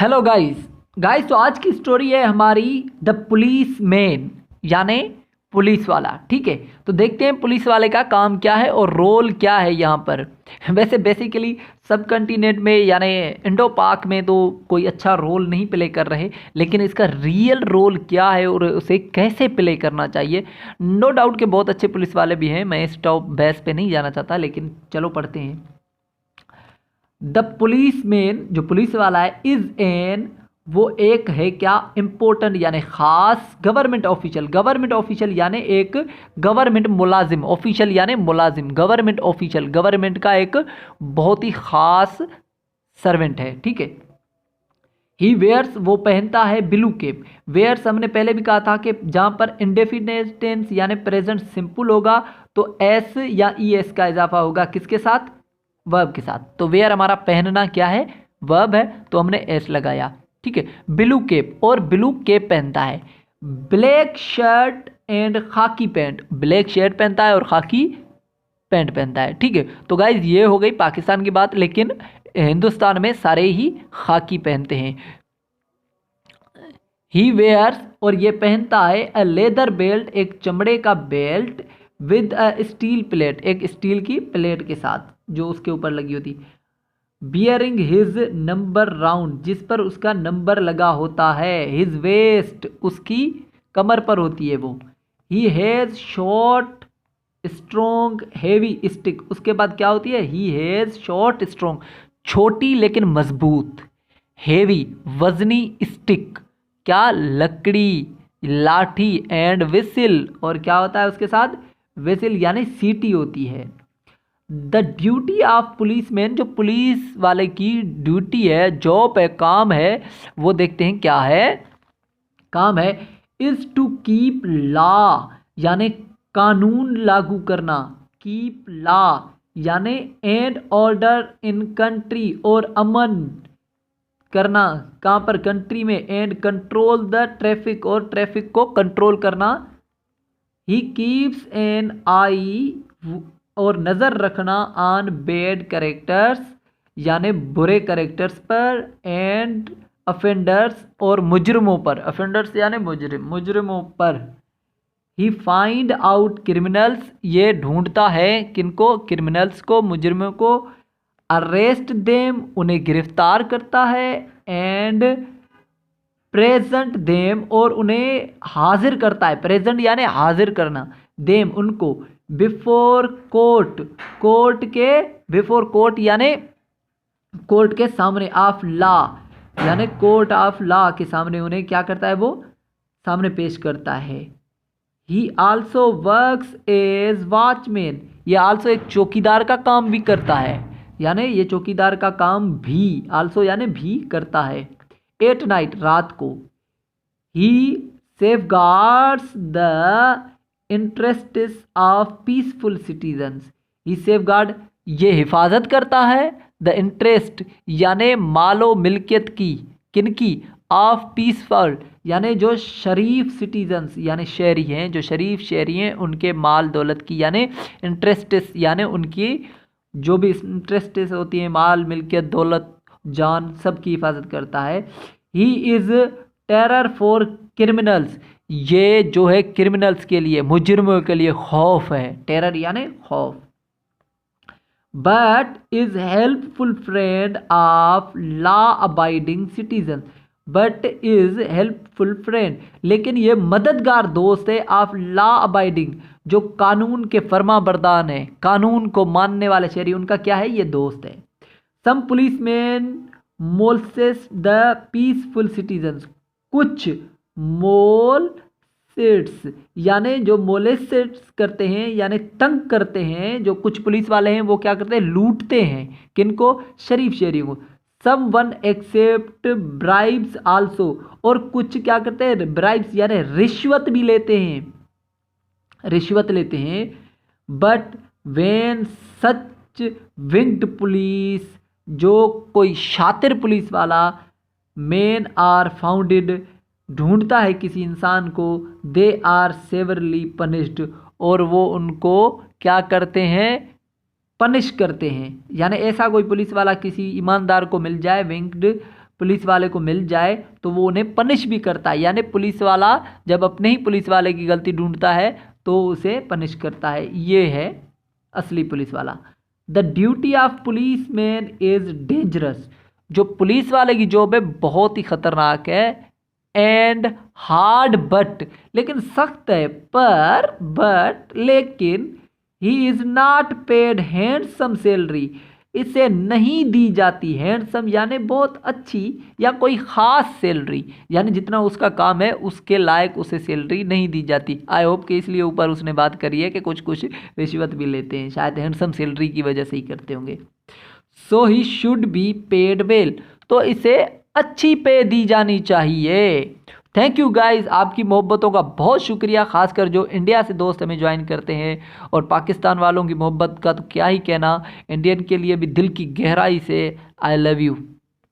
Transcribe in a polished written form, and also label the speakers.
Speaker 1: Hello guys तो आज की स्टोरी है हमारी द पुलिस मैन यानी पुलिस वाला। ठीक है, तो देखते हैं पुलिस वाले का काम क्या है और रोल क्या है यहाँ पर। वैसे बेसिकली सब कंटिनेंट में यानी इंडो पाक में तो कोई अच्छा रोल नहीं प्ले कर रहे, लेकिन इसका रियल रोल क्या है और उसे कैसे प्ले करना चाहिए। नो डाउट के बहुत अच्छे पुलिस वाले भी हैं, मैं इस टॉप बेस पे नहीं जाना चाहता, लेकिन चलो पढ़ते हैं। द पुलिस मैन जो पुलिस वाला है इज एन, वो एक है क्या, इम्पोर्टेंट यानी खास गवर्नमेंट ऑफिशियल यानी एक गवर्नमेंट मुलाजिम, ऑफिशियल यानी मुलाजिम, गवर्नमेंट ऑफिशियल, गवर्नमेंट का एक बहुत ही खास सर्वेंट है। ठीक है। ही वेयर्स, वो पहनता है ब्लू केप। वेयर्स हमने पहले भी कहा था कि जहाँ पर इंडेफिनिट टेंस यानी प्रेजेंट सिंपल होगा तो एस या ई एस का इजाफा होगा किसके साथ, वर्ब के साथ। तो वेयर हमारा पहनना क्या है, वर्ब है, तो हमने एस लगाया। ठीक है। ब्लू केप, और ब्लू केप पहनता है। ब्लैक शर्ट एंड खाकी पैंट, ब्लैक शर्ट पहनता है और खाकी पैंट पहनता है। ठीक है, तो गाइज ये हो गई पाकिस्तान की बात, लेकिन हिंदुस्तान में सारे ही खाकी पहनते हैं। ही वेयर्स, और ये पहनता है अ लेदर बेल्ट, एक चमड़े का belt, with a steel plate, एक स्टील की प्लेट के साथ जो उसके ऊपर लगी होती। बियरिंग हिज नंबर राउंड, जिस पर उसका नंबर लगा होता है। हिज वेस्ट, उसकी कमर पर होती है वो। He has short strong heavy stick, उसके बाद क्या होती है, ही हैज़ शॉर्ट स्ट्रोंग, छोटी लेकिन मजबूत, हेवी वजनी, स्टिक क्या, लकड़ी, लाठी, एंड विसिल, और क्या होता है उसके साथ, विसिल यानी सीटी होती है। The duty of police man, जो पुलिस वाले की ड्यूटी है, जॉब है, काम है, वो देखते हैं क्या है। काम है इज टू कीप लॉ, यानी कानून लागू करना, कीप लॉ यानी एंड ऑर्डर इन कंट्री, और अमन करना कहाँ पर, कंट्री में, एंड कंट्रोल द ट्रैफिक, और ट्रैफिक को कंट्रोल करना। ही कीप्स एन आई, और नज़र रखना, ऑन बैड करेक्टर्स यानी बुरे करेक्टर्स पर, एंड अफेंडर्स, और मुजरिमों पर, अफेंडर्स यानी मुजरिम, मुजरिमों पर। ही फाइंड आउट क्रिमिनल्स, ये ढूंढता है किनको, क्रिमिनल्स को, मुजरिमों को। अरेस्ट देम, उन्हें गिरफ्तार करता है। एंड प्रेजेंट देम, और उन्हें हाजिर करता है, प्रेजेंट यानी हाजिर करना, देम उनको, बिफोर कोर्ट, कोर्ट के, बिफोर कोर्ट यानी कोर्ट के सामने, ऑफ लॉ यानी कोर्ट ऑफ लॉ के सामने उन्हें क्या करता है, वो सामने पेश करता है। He also works as watchman, ये आल्सो एक चौकीदार का काम भी करता है, यानी ये चौकीदार का काम भी, आल्सो यानी भी करता है। एट नाइट, रात को। He safeguards the interests of peaceful citizens, he safeguard, ये हिफाजत करता है, द इंटरेस्ट यानी मालो मिल्कियत की, किनकी, ऑफ पीसफुल यानी जो शरीफ सिटीजन्स यानी शहरी हैं, जो शरीफ शहरी हैं उनके माल दौलत की, यानी इंटरेस्ट्स यानी उनकी जो भी इंटरेस्ट्स होती हैं, माल मिल्कियत दौलत जान, सब की हिफाजत करता है। He is terror for criminals, ये जो है क्रिमिनल्स के लिए, मुजरिमों के लिए खौफ है, टेरर यानी खौफ। But is helpful friend of law abiding citizen, but is helpful friend, लेकिन ये मददगार दोस्त है, ऑफ लॉ अबाइडिंग, जो कानून के फर्मा बरदान है, कानून को मानने वाले शहरी, उनका क्या है, ये दोस्त है। सम पुलिसमैन मोल्सेस द पीसफुल सिटीजन्स, कुछ मोलसेट्स यानी जो मोलेसेट्स करते हैं यानी तंग करते हैं, जो कुछ पुलिस वाले हैं वो क्या करते हैं, लूटते हैं, किनको, शरीफ शहरियों को। सम वन एक्सेप्ट ब्राइब्स आल्सो, और कुछ क्या करते हैं, ब्राइब्स यानी रिश्वत भी लेते हैं, रिश्वत लेते हैं। But when such winged police, जो कोई शातिर पुलिस वाला, मैन आर फाउंडेड, ढूंढता है किसी इंसान को, दे आर सेवरली पनिश्ड, और वो उनको क्या करते हैं, पनिश करते हैं। यानी ऐसा कोई पुलिस वाला किसी ईमानदार को मिल जाए, विंग्ड पुलिस वाले को मिल जाए तो वो उन्हें पनिश भी करता है, यानी पुलिस वाला जब अपने ही पुलिस वाले की गलती ढूंढता है तो उसे पनिश करता है। ये है असली पुलिस वाला। The duty of police man is dangerous, जो पुलिस वाले की जॉब है बहुत ही खतरनाक है। एंड हार्ड बट, लेकिन सख्त है, बट लेकिन he is not paid handsome salary, इसे नहीं दी जाती हैंडसम यानी बहुत अच्छी या कोई ख़ास सैलरी, यानी जितना उसका काम है उसके लायक उसे सैलरी नहीं दी जाती। आई होप कि इसलिए ऊपर उसने बात करी है कि कुछ कुछ रिश्वत भी लेते हैं, शायद हैंडसम सैलरी की वजह से ही करते होंगे। So he should be paid well, तो इसे अच्छी पे दी जानी चाहिए। थैंक यू गाइस, आपकी मोहब्बतों का बहुत शुक्रिया, खासकर जो इंडिया से दोस्त हमें ज्वाइन करते हैं, और पाकिस्तान वालों की मोहब्बत का तो क्या ही कहना, इंडियन के लिए भी दिल की गहराई से आई लव यू।